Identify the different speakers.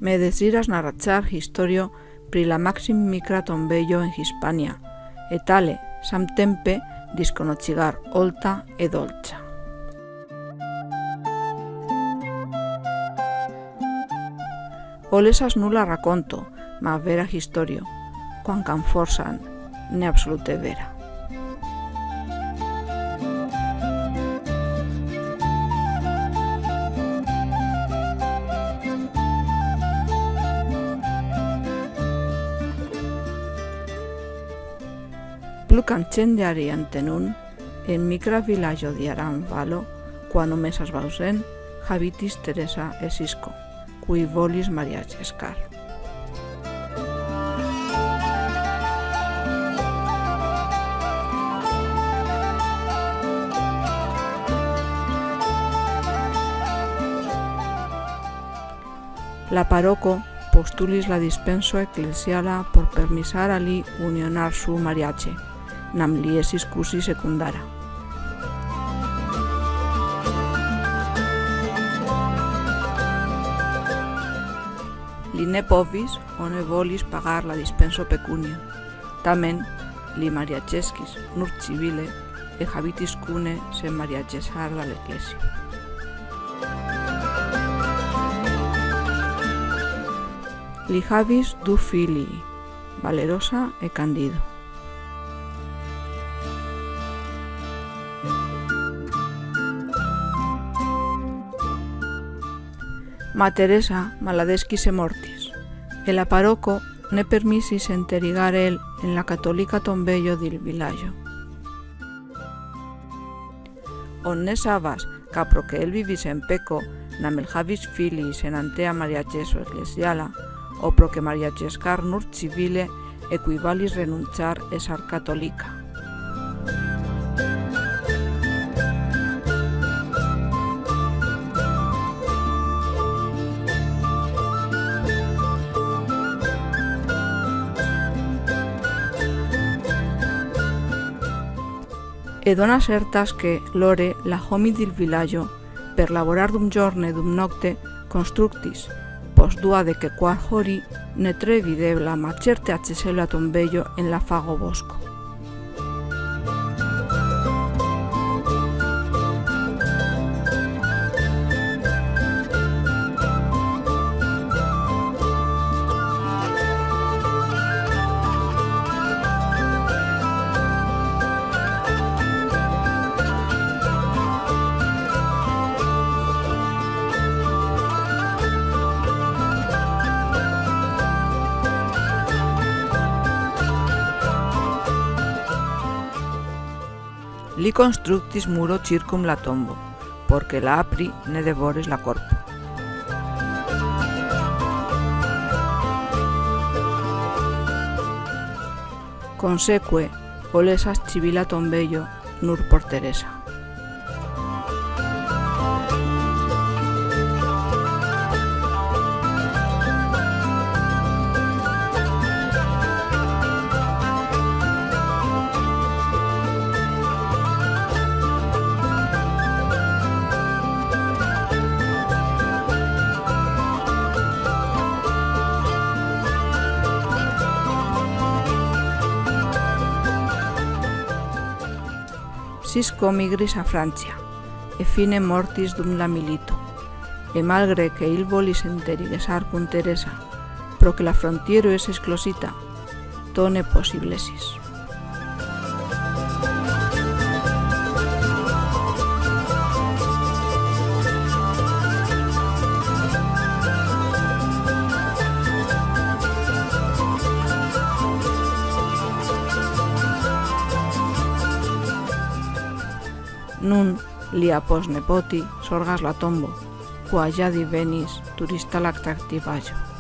Speaker 1: me desiras narrachar historio pri la maxim micra tombejo en Hispania, et tale samtempe disconochigar olta e dolcia. Olesas nulla racconto, ma vera historio, quancam forsan ne absolute vera. Plucancendiari antenun, en micra villaggio di Aranvalo, quano mesas bausen, habitis Teresa e Sisco, cui volis mariachescar. La paroco postulis la dispenso ecclesiala por permisar ali unionar su mariache, nam liesis cusi secundara. Li ne povis o ne volis pagar la dispenso pecunio, tamen li mariachesquis nur civile e habitis cune se mariachesar dal ecclesio. Li havis du filii, Valerosa e Candido. Ma Teresa maladesquis e mortis, e la paroco ne permisis enterigar el en la católica tombejo dil villaggio. On ne sabas capro que el vivis en peco, nam el havis filis en antea mariacheso ecclesiala, o pro que mariachescar nur civile equivalis renunciar esar católica. E dona certas que lore la homi dil villaggio per laborar dum giorne dum nocte constructis, pos dua de que qual hori ne tre videbla ma certe acceselo a tombejo en la fago bosco. Li constructis muro circum la tombo, porque la apri ne devores la corpo. Conseque, olesas civila tombejo nur por Teresa. Sisco migris a Francia, e fine mortis dum la milito, e malgre que il volis enterigesar cun Teresa, pro que la frontiero es esclosita, to ne possiblesis. Nun lia posnepoti sorgas la tombo, qua ja divenis turista l'actractivaggio.